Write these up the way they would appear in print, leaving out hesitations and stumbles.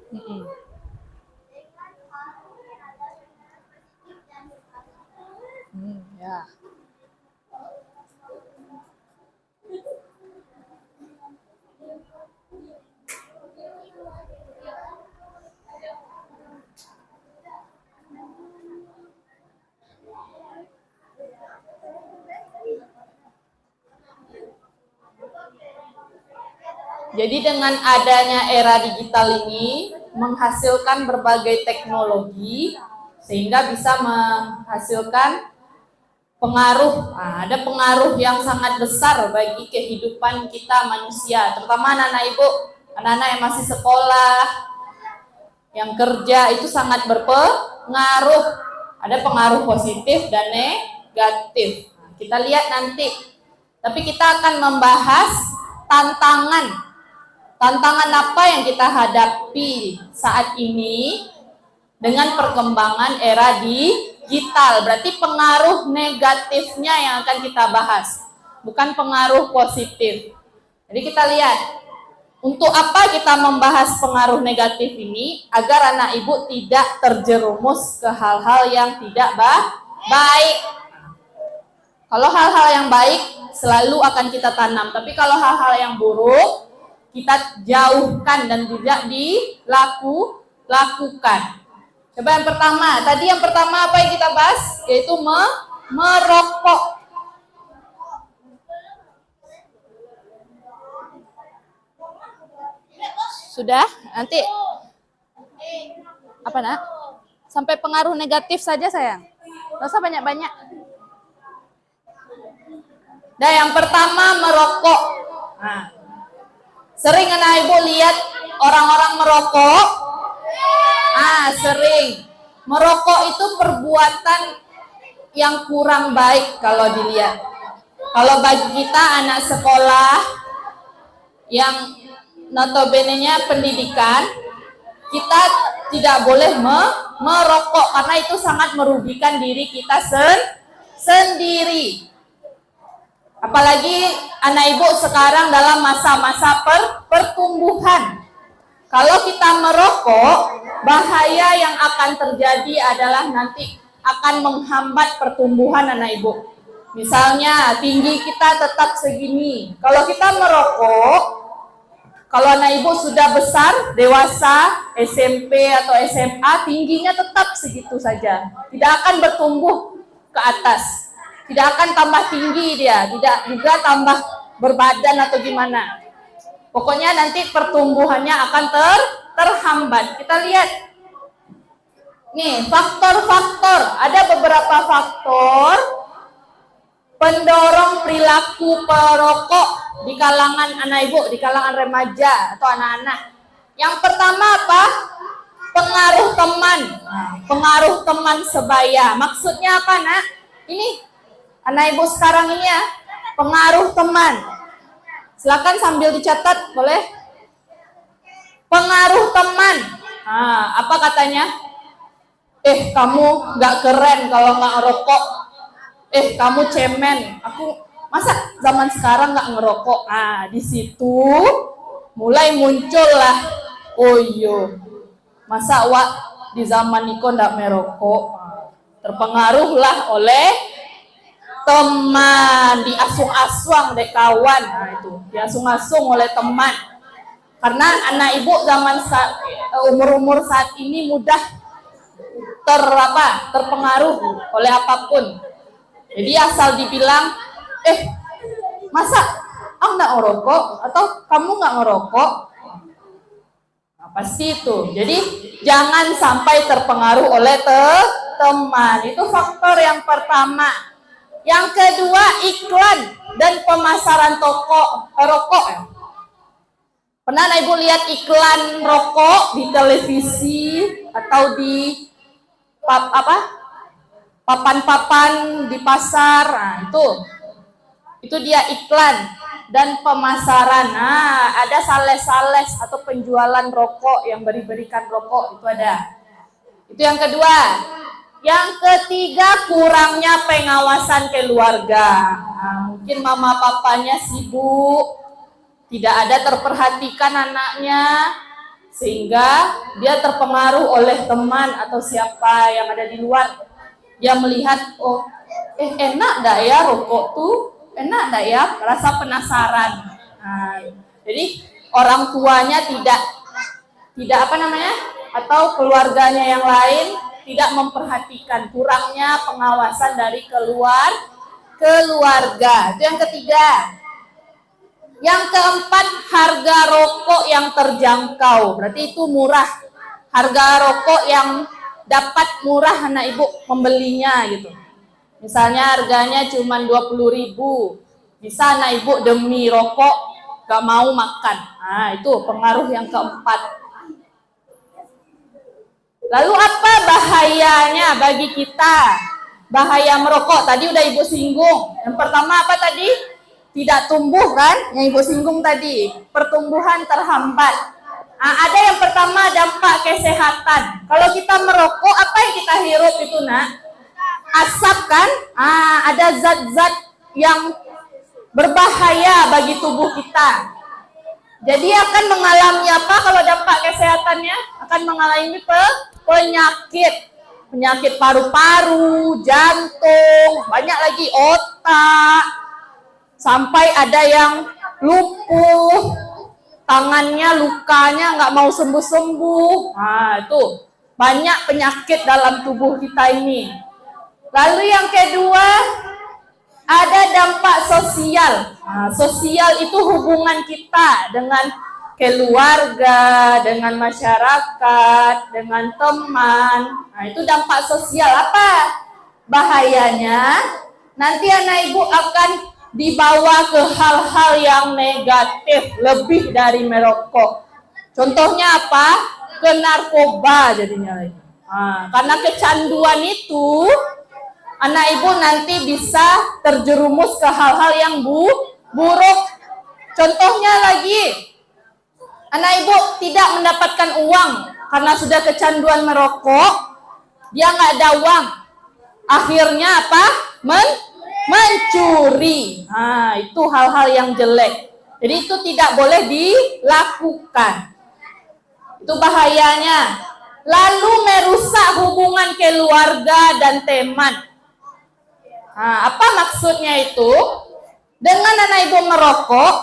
Mm-mm. Ya. Jadi dengan adanya era digital ini menghasilkan berbagai teknologi sehingga bisa menghasilkan pengaruh. Nah, ada pengaruh yang sangat besar bagi kehidupan kita manusia, terutama anak-anak ibu, anak-anak yang masih sekolah, yang kerja, itu sangat berpengaruh. Ada pengaruh positif dan negatif. Nah, kita lihat nanti. Tapi kita akan membahas tantangan apa yang kita hadapi saat ini dengan perkembangan era digital. Berarti pengaruh negatifnya yang akan kita bahas, bukan pengaruh positif. Jadi kita lihat, untuk apa kita membahas pengaruh negatif ini? Agar anak ibu tidak terjerumus ke hal-hal yang tidak baik. Kalau hal-hal yang baik selalu akan kita tanam, tapi kalau hal-hal yang buruk kita jauhkan dan tidak dilakukan. Coba yang pertama, apa yang kita bahas? Yaitu merokok. Sudah? Nanti apa nak? Sampai pengaruh negatif saja sayang. Nggak usah banyak-banyak. Nah, yang pertama merokok. Nah, sering anak ibu lihat orang-orang merokok. Sering. Merokok itu perbuatan yang kurang baik kalau dilihat. Kalau bagi kita anak sekolah yang notabene-nya pendidikan, kita tidak boleh merokok karena itu sangat merugikan diri kita sendiri. Apalagi anak ibu sekarang dalam masa-masa pertumbuhan. Kalau kita merokok, bahaya yang akan terjadi adalah nanti akan menghambat pertumbuhan anak ibu. Misalnya tinggi kita tetap segini. Kalau kita merokok, kalau anak ibu sudah besar, dewasa, SMP atau SMA, tingginya tetap segitu saja. Tidak akan bertumbuh ke atas. Tidak akan tambah tinggi dia, tidak juga tambah berbadan atau gimana. Pokoknya nanti pertumbuhannya akan terhambat. Kita lihat. Nih, faktor-faktor. Ada beberapa faktor pendorong perilaku perokok di kalangan anak ibu, di kalangan remaja atau anak-anak. Yang pertama apa? Pengaruh teman. Pengaruh teman sebaya. Maksudnya apa, nak? Ini anak ibu sekarang ini ya, pengaruh teman. Silakan sambil dicatat, boleh? Pengaruh teman. Apa katanya? Kamu nggak keren kalau nggak ngerokok. Kamu cemen. Aku masa zaman sekarang nggak ngerokok. Di situ mulai muncullah. Oh iyo, masa di zaman Niko nggak merokok. Terpengaruhlah oleh teman, diasung-asung dek kawan. Itu diasung-asung oleh teman. Karena anak ibu zaman umur-umur saat ini mudah terpengaruh oleh apapun. Jadi asal dibilang, masa aku nggak ngerokok atau kamu nggak ngerokok, apa sih itu? Jadi jangan sampai terpengaruh oleh teman. Itu faktor yang pertama. Yang kedua, iklan dan pemasaran rokok. Pernah ibu lihat iklan rokok di televisi atau di papan-papan di pasar? Itu dia iklan dan pemasaran. Ada sales-sales atau penjualan rokok yang berikan rokok, itu ada. Itu yang kedua. Yang ketiga, kurangnya pengawasan keluarga. Mungkin mama papanya sibuk, tidak ada terperhatikan anaknya, Sehingga dia terpengaruh oleh teman atau siapa yang ada di luar. Dia melihat, oh, enak enggak ya rokok tuh? Enak enggak ya? Rasa penasaran. Nah, jadi orang tuanya tidak apa namanya? Atau keluarganya yang lain tidak memperhatikan, kurangnya pengawasan dari keluarga. Itu yang ketiga. Yang keempat, harga rokok yang terjangkau. Berarti itu murah. Harga rokok yang dapat murah anak ibu membelinya gitu. Misalnya harganya cuma 20.000. Bisa anak ibu demi rokok gak mau makan. Nah, itu pengaruh yang keempat. Lalu apa bahayanya bagi kita? Bahaya merokok, tadi udah ibu singgung. Yang pertama apa tadi? Tidak tumbuh kan? Yang ibu singgung tadi, pertumbuhan terhambat. Nah, ada yang pertama dampak kesehatan. Kalau kita merokok, apa yang kita hirup itu nak? Asap kan? Ada zat-zat yang berbahaya bagi tubuh kita. Jadi akan mengalami apa kalau dampak kesehatannya? Akan mengalami penyakit paru-paru, jantung, banyak lagi otak, sampai ada yang lumpuh, tangannya lukanya nggak mau sembuh-sembuh. Nah, itu banyak penyakit dalam tubuh kita ini. Lalu yang kedua, ada dampak sosial. Nah, sosial itu hubungan kita dengan keluarga, dengan masyarakat, dengan teman. Nah, itu dampak sosial. Apa bahayanya? Nanti anak ibu akan dibawa ke hal-hal yang negatif lebih dari merokok. Contohnya apa? Ke narkoba jadinya lagi. Nah, karena kecanduan itu, anak ibu nanti bisa terjerumus ke hal-hal yang buruk. Contohnya lagi, anak ibu tidak mendapatkan uang karena sudah kecanduan merokok, dia nggak ada uang. Akhirnya apa? Mencuri. Nah, itu hal-hal yang jelek. Jadi itu tidak boleh dilakukan. Itu bahayanya. Lalu merusak hubungan keluarga dan teman. Nah, apa maksudnya itu? Dengan anak ibu merokok,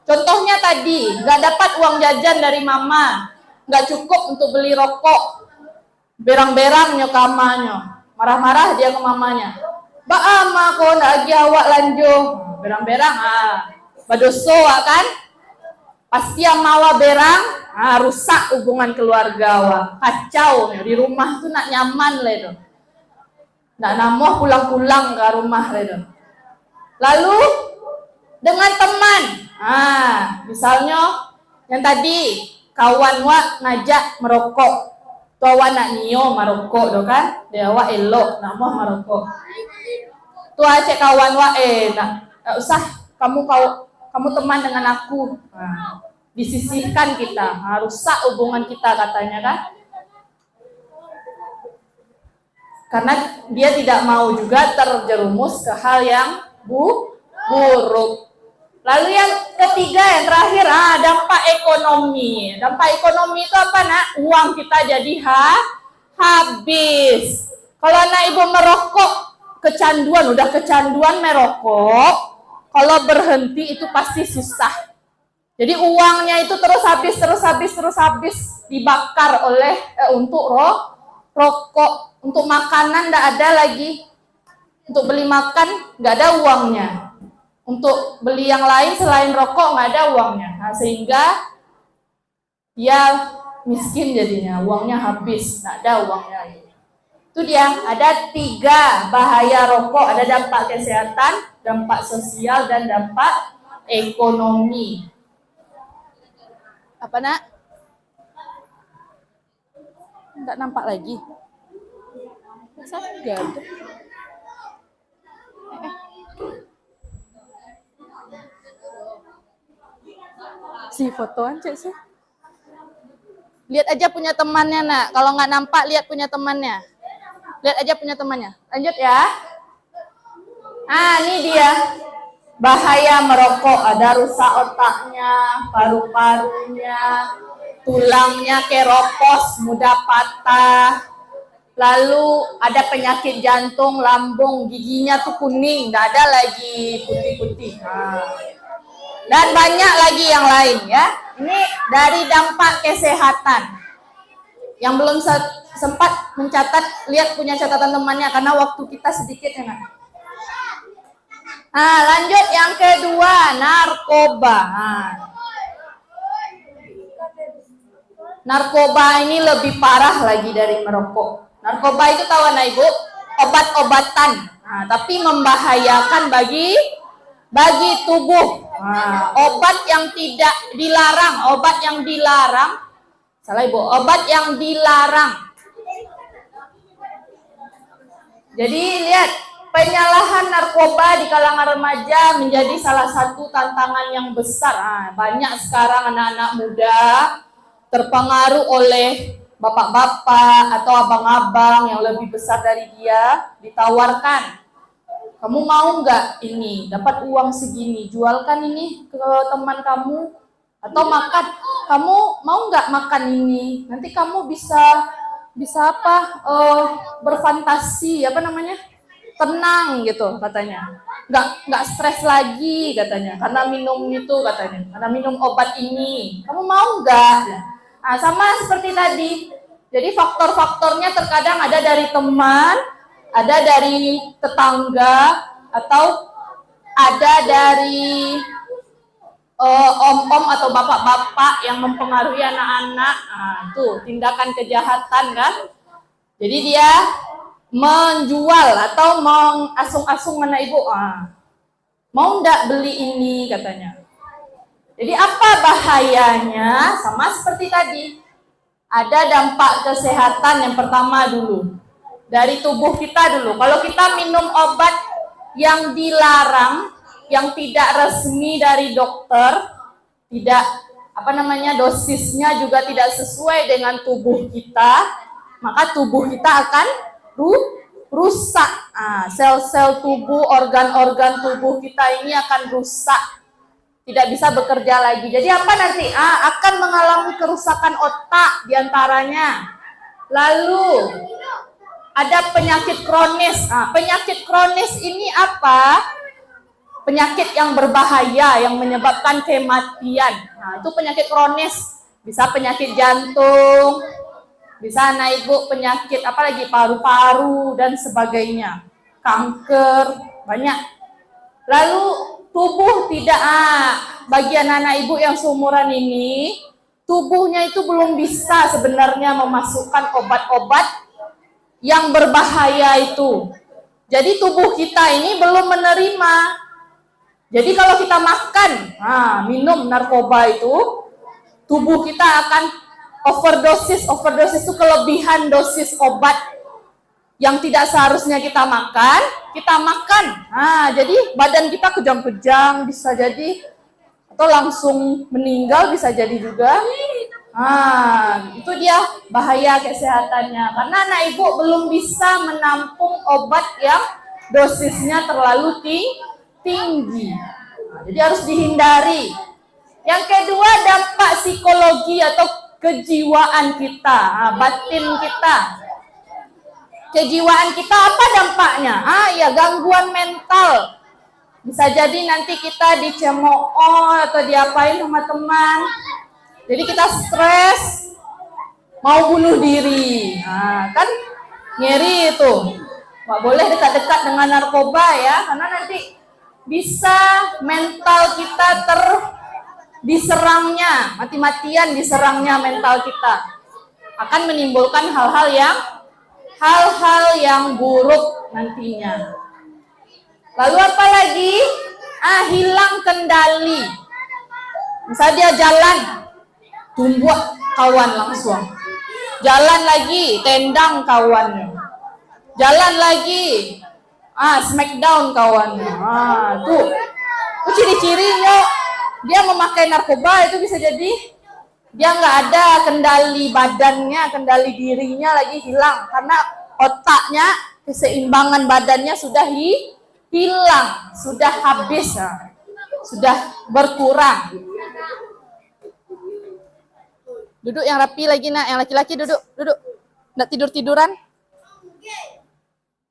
contohnya tadi, nggak dapat uang jajan dari mama, nggak cukup untuk beli rokok, berang-berang nyokamanya, marah-marah dia ke mamanya. Ba ama ko lagi awak lanjut, berang-berang, badoso kan? Pasti yang mawa berang, rusak hubungan keluarga, kacau di rumah tuh nak nyaman lah itu. Nak namoh pulang-pulang ke rumah lah itu. Lalu dengan teman, misalnya yang tadi kawan wak ngajak merokok, tuh nak nio merokok, do kan? Dia wak elok, nak mau merokok. Tuh acek kawan wak, nak usah kamu teman dengan aku. Disisihkan kita, rusak hubungan kita katanya kan? Karena dia tidak mau juga terjerumus ke hal yang buruk. Lalu yang ketiga, yang terakhir, dampak ekonomi. Dampak ekonomi itu apa nak? Uang kita jadi habis. Kalau anak ibu merokok, udah kecanduan merokok, kalau berhenti itu pasti susah. Jadi uangnya itu terus habis dibakar oleh untuk rokok, untuk makanan nggak ada lagi. Untuk beli makan nggak ada uangnya. Untuk beli yang lain selain rokok nggak ada uangnya. Nah, sehingga dia miskin jadinya, uangnya habis, nggak ada uangnya. Itu dia, ada 3 bahaya rokok, ada dampak kesehatan, dampak sosial, dan dampak ekonomi. Apa nak? Nggak nampak lagi. Masa nggak ada? Si fotoan cek sih. Lihat aja punya temannya nak. Kalau nggak nampak lihat punya temannya. Lihat aja punya temannya. Lanjut ya. Ini dia bahaya merokok. Ada rusak otaknya, paru-parunya, tulangnya keropos, mudah patah. Lalu ada penyakit jantung, lambung, giginya tuh kuning, tidak ada lagi putih-putih. Dan banyak lagi yang lain ya. Ini dari dampak kesehatan. Yang belum sempat mencatat, lihat punya catatan temannya karena waktu kita sedikit ya. Nah, lanjut yang kedua, narkoba. Narkoba ini lebih parah lagi dari merokok. Narkoba itu tahu anak ibu, obat-obatan, tapi membahayakan bagi tubuh. Obat yang tidak dilarang, salah ibu, obat yang dilarang. Jadi lihat, penyalahan narkoba di kalangan remaja menjadi salah satu tantangan yang besar. Banyak sekarang anak-anak muda terpengaruh oleh bapak-bapak atau abang-abang yang lebih besar dari dia, ditawarkan, kamu mau nggak ini, dapat uang segini, jualkan ini ke teman kamu, atau makan, kamu mau nggak makan ini, nanti kamu bisa berfantasi, tenang gitu katanya, nggak stres lagi katanya, karena minum itu katanya, karena minum obat ini, kamu mau nggak? Nah, sama seperti tadi. Jadi faktor-faktornya terkadang ada dari teman, ada dari tetangga, atau ada dari om-om atau bapak-bapak yang mempengaruhi anak-anak. Itu tindakan kejahatan kan. Jadi dia menjual atau mengasung-asung anak ibu. Mau ndak beli ini katanya. Jadi apa bahayanya? Sama seperti tadi. Ada dampak kesehatan yang pertama dulu. Dari tubuh kita dulu. Kalau kita minum obat yang dilarang, yang tidak resmi dari dokter, tidak dosisnya juga tidak sesuai dengan tubuh kita, maka tubuh kita akan rusak. Sel-sel tubuh, organ-organ tubuh kita ini akan rusak. Tidak bisa bekerja lagi. Jadi apa nanti? Akan mengalami kerusakan otak diantaranya. Lalu ada penyakit kronis. Penyakit kronis ini apa? Penyakit yang berbahaya yang menyebabkan kematian. Itu penyakit kronis. Bisa penyakit jantung, bisa anak ibu penyakit apalagi paru-paru dan sebagainya. Kanker, banyak. Lalu tubuh tidak, bagian anak ibu yang seumuran ini, tubuhnya itu belum bisa sebenarnya memasukkan obat-obat yang berbahaya itu. Jadi tubuh kita ini belum menerima. Jadi kalau kita makan, minum narkoba itu, tubuh kita akan overdosis. Overdosis itu kelebihan dosis obat yang tidak seharusnya kita makan. Jadi badan kita kejang-kejang, bisa jadi, atau langsung meninggal bisa jadi juga. Itu dia bahaya kesehatannya. Karena anak ibu belum bisa menampung obat yang dosisnya terlalu tinggi. Jadi harus dihindari. Yang kedua, dampak psikologi atau kejiwaan kita, batin kita. Kejiwaan kita apa dampaknya? Ya gangguan mental. Bisa jadi nanti kita dicemooh atau diapain sama teman. Jadi kita stres, mau bunuh diri. Kan ngeri itu. Nggak boleh dekat-dekat dengan narkoba ya, karena nanti bisa mental kita diserangnya, mati-matian diserangnya mental kita. Akan menimbulkan hal-hal yang buruk nantinya. Lalu apa lagi? Hilang kendali. Misalnya dia jalan, tumbuk kawan langsung. Jalan lagi, tendang kawannya. Jalan lagi, smackdown kawannya. Tuh ciri-cirinya dia memakai narkoba itu bisa jadi dia nggak ada kendali badannya, kendali dirinya lagi hilang karena otaknya, keseimbangan badannya sudah hilang, sudah habis, sudah berkurang. Duduk yang rapi lagi, nak. Yang laki-laki duduk. Nggak tidur-tiduran.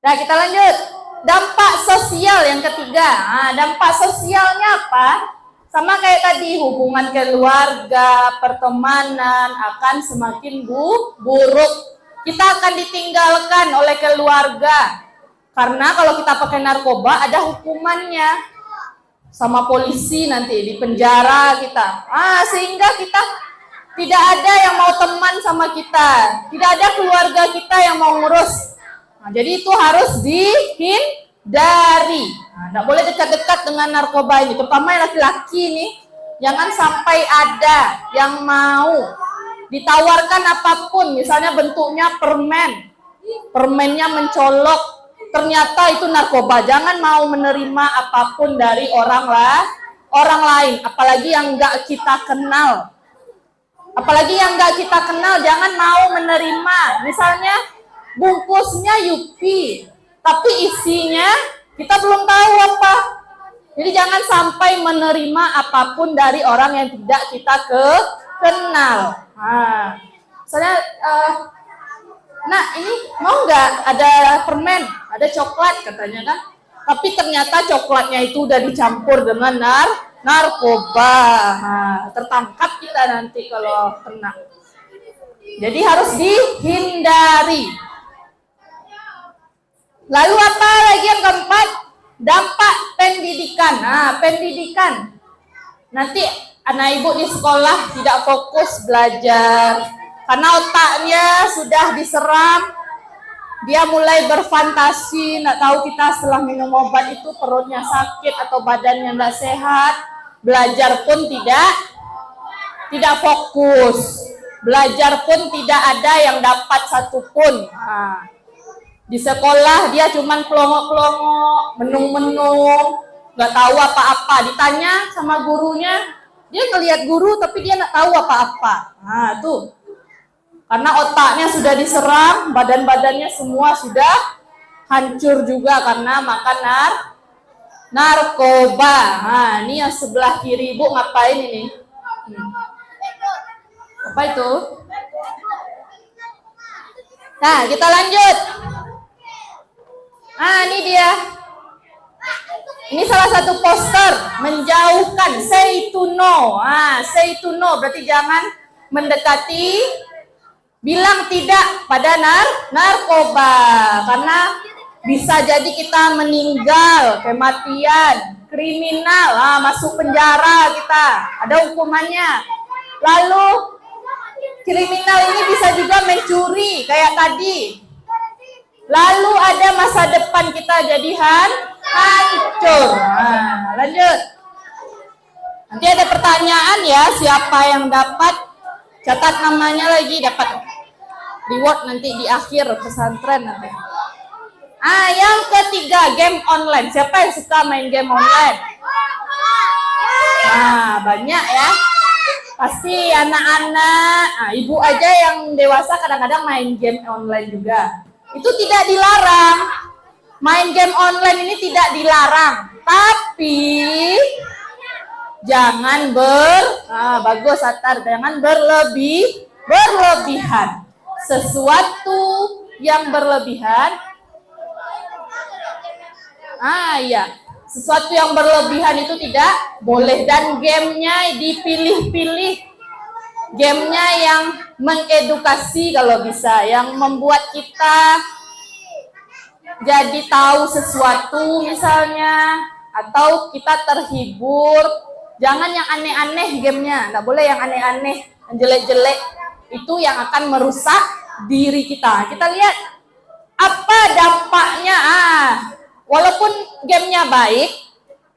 Nah, kita lanjut. Dampak sosial yang ketiga. Nah, dampak sosialnya apa? Sama kayak tadi, hubungan keluarga, pertemanan akan semakin buruk. Kita akan ditinggalkan oleh keluarga. Karena kalau kita pakai narkoba, ada hukumannya. Sama polisi nanti, di penjara kita. Sehingga kita tidak ada yang mau teman sama kita. Tidak ada keluarga kita yang mau ngurus. Jadi itu harus dihindari. Nggak boleh dekat-dekat dengan narkoba ini. Terutama yang laki-laki nih. Jangan sampai ada yang mau ditawarkan apapun. Misalnya bentuknya permen. Permennya mencolok. Ternyata itu narkoba. Jangan mau menerima apapun dari orang lain. Apalagi yang nggak kita kenal. Jangan mau menerima. Misalnya bungkusnya Yupi, tapi isinya kita belum tahu apa. Jadi jangan sampai menerima apapun dari orang yang tidak kita kenal. Misalnya, ini mau nggak ada permen, ada coklat katanya kan? Tapi ternyata coklatnya itu udah dicampur dengan narkoba. Tertangkap kita nanti kalau kena. Jadi harus dihindari. Lalu apa lagi yang keempat? Dampak pendidikan. Pendidikan. Nanti anak ibu di sekolah tidak fokus belajar. Karena otaknya sudah diseram. Dia mulai berfantasi. Nggak tahu kita setelah minum obat itu perutnya sakit atau badannya nggak sehat. Belajar pun tidak fokus. Belajar pun tidak ada yang dapat satupun. Di sekolah dia cuman pelongok-pelongok, menung-menung, nggak tahu apa-apa. Ditanya sama gurunya, dia ngelihat guru tapi dia nggak tahu apa-apa. Tuh. Karena otaknya sudah diserang, badan-badannya semua sudah hancur juga karena makan narkoba. Ini yang sebelah kiri ibu ngapain ini? Apa itu? Nah, kita lanjut. Ini dia. Ini salah satu poster menjauhkan, say to no. Say to no berarti jangan mendekati, bilang tidak pada narkoba. Karena bisa jadi kita meninggal, kematian, kriminal, masuk penjara kita. Ada hukumannya. Lalu kriminal ini bisa juga mencuri kayak tadi. Lalu ada masa depan kita jadi hancur. Lanjut. Nanti ada pertanyaan ya, siapa yang dapat, catat namanya lagi, dapat reward nanti di akhir pesantren nanti. Yang ketiga, game online. Siapa yang suka main game online? Banyak ya. Pasti anak-anak, ibu aja yang dewasa kadang-kadang main game online juga. Itu tidak dilarang. Main game online ini tidak dilarang. Tapi jangan bagus Atar, jangan berlebihan. Sesuatu yang berlebihan. Sesuatu yang berlebihan itu tidak boleh, dan gamenya dipilih-pilih. Gamenya yang mengedukasi kalau bisa, yang membuat kita jadi tahu sesuatu misalnya, atau kita terhibur. Jangan yang aneh-aneh gamenya, nggak boleh yang aneh-aneh, yang jelek-jelek. Itu yang akan merusak diri kita. Kita lihat apa dampaknya. Walaupun gamenya baik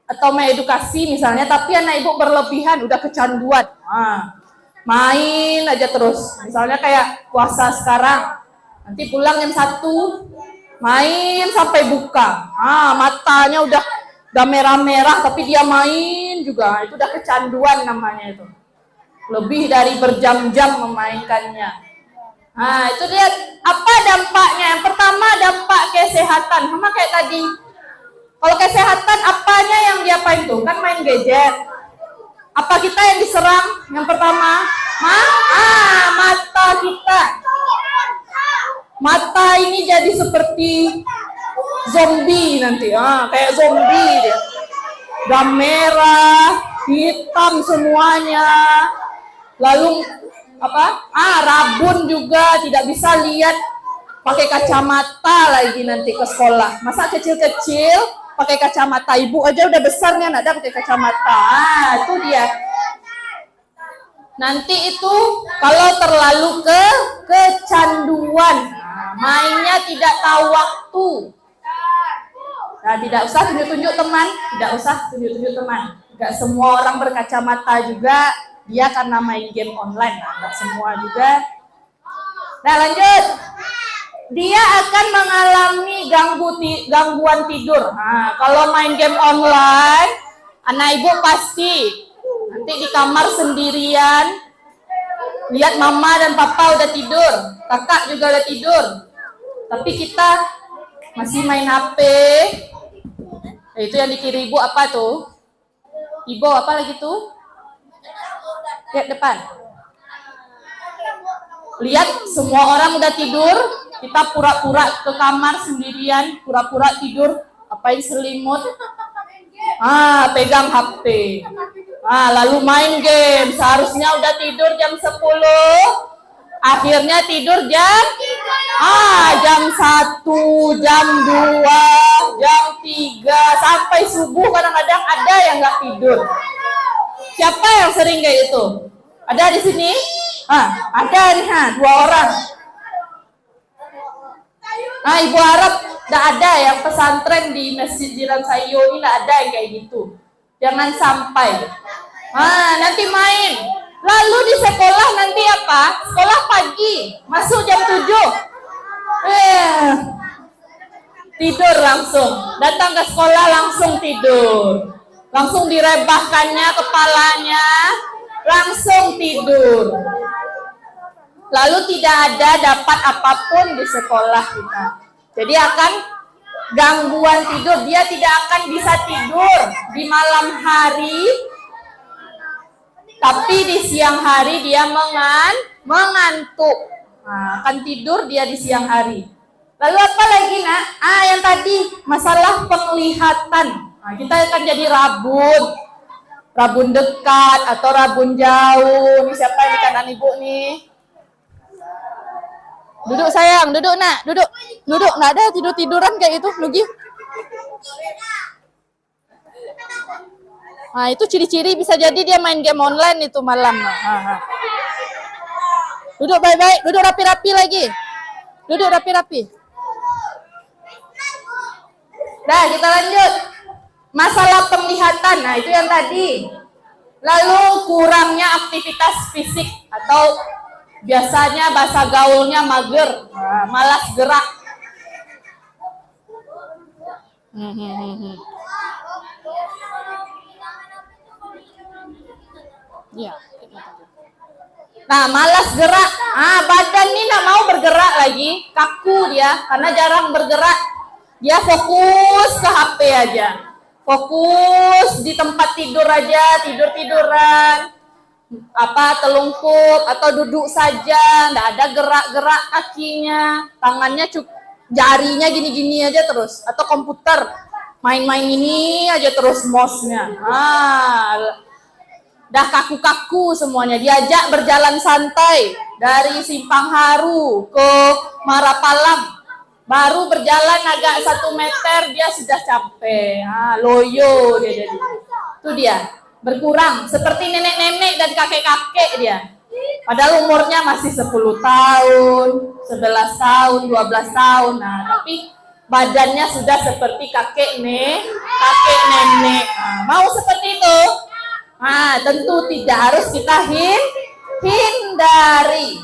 atau mengedukasi misalnya, tapi anak ibu berlebihan, udah kecanduan. Main aja terus. Misalnya kayak puasa sekarang, nanti pulang jam 1, main sampai buka. Matanya udah merah-merah, tapi dia main juga. Itu udah kecanduan namanya itu. Lebih dari berjam-jam memainkannya. Itu lihat apa dampaknya. Yang pertama dampak kesehatan. Sama kayak tadi. Kalau kesehatan apanya yang diapain tuh? Kan main gadget. Apa kita yang diserang? Yang pertama Mata kita. Mata ini jadi seperti zombie nanti. Kayak zombie dia. Udah merah, hitam semuanya. Lalu rabun juga, tidak bisa lihat, pakai kacamata lagi nanti ke sekolah. Masa kecil-kecil pakai kacamata, ibu aja udah besar nih anak pakai kacamata. Itu dia. Nanti itu kalau terlalu kecanduan, mainnya tidak tahu waktu. Nah, tidak usah tunjuk-tunjuk teman, Gak semua orang berkacamata juga dia karena main game online. Gak semua juga. Nah, lanjut. Dia akan mengalami gangguan tidur. Nah, kalau main game online, anak ibu pasti nanti di kamar sendirian, lihat mama dan papa udah tidur, kakak juga udah tidur, tapi kita masih main HP. Itu yang dikira ibu apa tuh? Ibu apa lagi tuh? Lihat depan. Lihat semua orang udah tidur, kita pura-pura ke kamar sendirian, pura-pura tidur, apain selimut. Pegang HP. Lalu main game. Seharusnya udah tidur jam 10. Akhirnya tidur jam 1, jam 2, jam 3, sampai subuh kadang-kadang ada yang nggak tidur. Siapa yang sering kayak itu? Ada di sini? Ada nih, 2 orang. Ibu harap nggak ada yang pesantren di Masjid Jiran Sayo ini, nggak ada yang kayak gitu. Jangan sampai. Nanti main. Lalu di sekolah nanti apa? Sekolah pagi, masuk jam 7. Tidur langsung. Datang ke sekolah langsung tidur. Langsung direbahkannya kepalanya, langsung tidur. Lalu tidak ada dapat apapun di sekolah kita. Jadi akan gangguan tidur. Dia tidak akan bisa tidur di malam hari, tapi di siang hari dia mengantuk. Akan tidur dia di siang hari. Lalu apa lagi nak? Yang tadi masalah penglihatan. Kita akan jadi rabun dekat atau rabun jauh. Ini siapa ini kanan ibu nih? Duduk sayang, duduk nak, duduk. Nggak ada tidur-tiduran kayak itu, Nugi. Itu ciri-ciri bisa jadi dia main game online itu malam. Duduk baik-baik, duduk rapi-rapi lagi. Duduk rapi-rapi. Nah, kita lanjut. Masalah penglihatan, itu yang tadi. Lalu kurangnya aktivitas fisik atau biasanya bahasa gaulnya mager, malas gerak. Ya. Nah, malas gerak. Badan ini nggak mau bergerak lagi, kaku dia karena jarang bergerak. Dia fokus ke HP aja. Fokus di tempat tidur aja, tidur-tiduran. Telungkup atau duduk saja, nggak ada gerak-gerak kakinya, tangannya jarinya gini-gini aja terus, atau komputer main-main ini aja terus mouse-nya. Dah kaku-kaku semuanya. Diajak berjalan santai dari Simpang Haru ke Marapalam, baru berjalan agak 1 meter dia sudah capek. Loyo dia jadi. Itu dia. Berkurang seperti nenek-nenek dan kakek-kakek dia. Padahal umurnya masih 10 tahun, 11 tahun, 12 tahun. Tapi badannya sudah seperti kakek nenek. Mau seperti itu? Tentu tidak, harus kita hindari.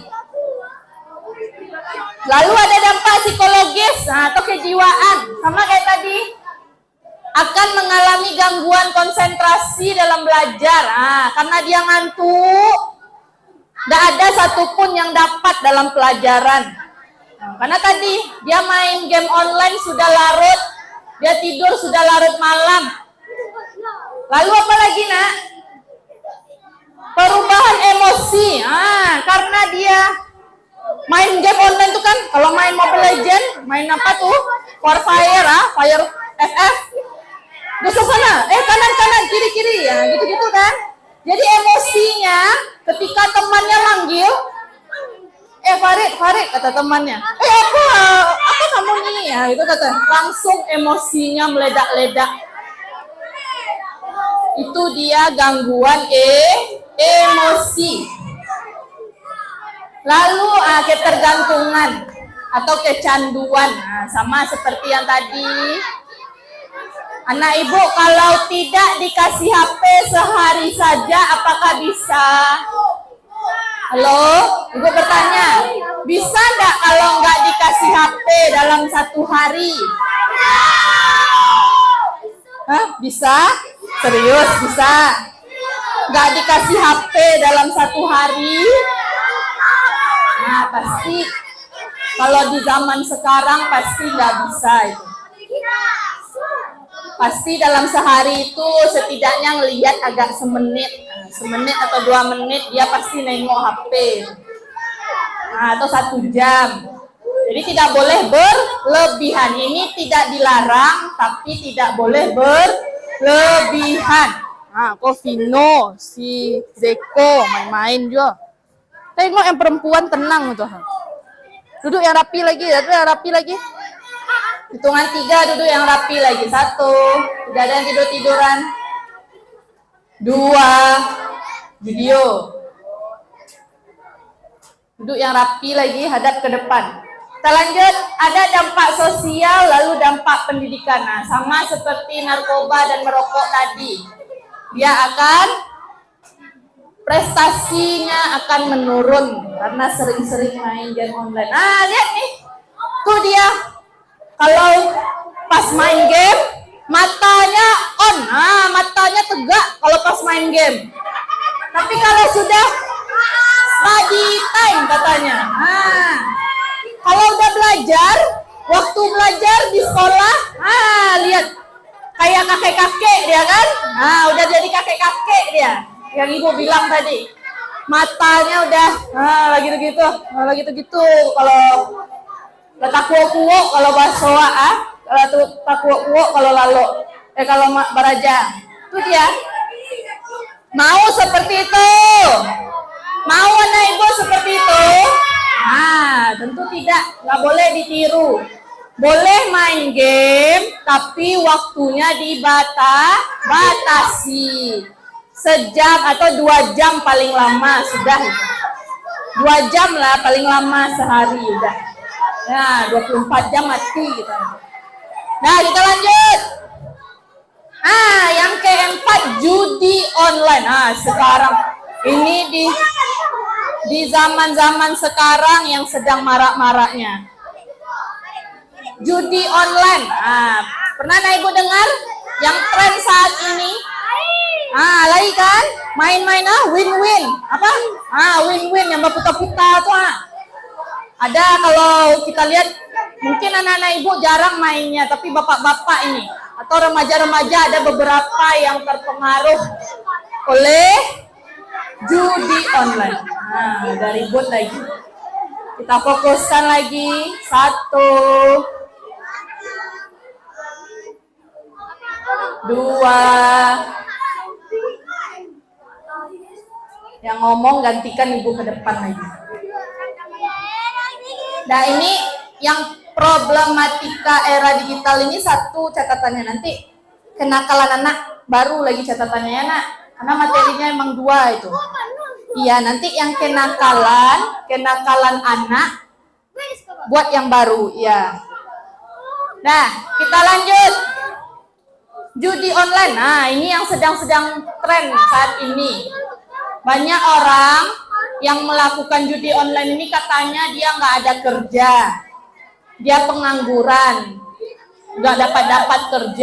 Lalu ada dampak psikologis atau kejiwaan, sama kayak tadi. Akan mengalami gangguan konsentrasi dalam belajar, karena dia ngantuk, tidak ada satupun yang dapat dalam pelajaran. Karena tadi dia main game online sudah larut, dia tidur sudah larut malam. Lalu apa lagi nak? Perubahan emosi emosi. Karena dia main game online tuh kan, kalau main Mobile Legend, main apa tuh? For Fire, Fire FF. Ke sana, kanan, kiri, ya gitu-gitu kan. Jadi emosinya ketika temannya manggil, Farid, kata temannya. Apa kamu nih? Ya, itu kata. Langsung emosinya meledak-ledak. Itu dia gangguan emosi. Lalu ketergantungan atau kecanduan. Sama seperti yang tadi. Anak ibu kalau tidak dikasih HP sehari saja, apakah bisa? Halo, ibu bertanya, bisa nggak kalau nggak dikasih HP dalam 1 hari? Bisa? Serius, bisa? Nggak dikasih HP dalam 1 hari? Nah, pasti. Kalau di zaman sekarang pasti nggak bisa itu. Pasti dalam sehari itu setidaknya ngelihat agak semenit atau 2 menit dia pasti nengok HP. Atau 1 jam. Jadi tidak boleh berlebihan. Ini tidak dilarang, tapi tidak boleh berlebihan. Kok Vino, si Zeko main-main juga. Tengok yang perempuan tenang tuh. Duduk yang rapi lagi, Hitungan 3 duduk yang rapi lagi. 1, tidak ada yang tidur-tiduran. 2, video. Duduk yang rapi lagi, hadap ke depan. Kita lanjut, ada dampak sosial lalu dampak pendidikan. Sama seperti narkoba dan merokok tadi. Dia akan, prestasinya akan menurun karena sering-sering main game online. Lihat nih. Tuh dia. Kalau pas main game, matanya on, matanya tegak kalau pas main game. Tapi kalau sudah study time katanya, kalau udah belajar, waktu belajar di sekolah, lihat kayak kakek-kakek dia kan, udah jadi kakek-kakek dia. Yang ibu bilang tadi, matanya udah lagi gitu. Kalau takuo-kuo kalau basoa, kalau takuo-kuo kalau lalo, kalau baraja. Itu dia. Mau seperti itu? Mau anak ibu seperti itu? Tentu tidak. Nggak boleh ditiru. Boleh main game, tapi waktunya dibatasi. Sejam atau 2 jam paling lama sudah. 2 jam lah paling lama sehari udah. 24 jam mati gitu. Nah, kita lanjut. Yang keempat, judi online. Sekarang ini di zaman-zaman sekarang yang sedang marak-maraknya. Judi online. Pernah ibu dengar yang tren saat ini? Lagi kan? Main-main win-win. Apa? Win-win yang berputar-putar tuh. Ada kalau kita lihat mungkin anak-anak ibu jarang mainnya, tapi bapak-bapak ini atau remaja-remaja ada beberapa yang terpengaruh oleh judi online. Udah ribut lagi. Kita fokuskan lagi. 1, 2. Yang ngomong gantikan ibu ke depan lagi. Nah, ini yang problematika era digital ini satu catatannya, nanti kenakalan anak baru lagi catatannya ya nak, karena materinya emang 2 itu. Iya, nanti yang kenakalan anak buat yang baru ya. Nah, kita lanjut. Judi online. Ini yang sedang tren saat ini. Banyak orang yang melakukan judi online ini katanya dia nggak ada kerja, dia pengangguran, nggak dapat kerja.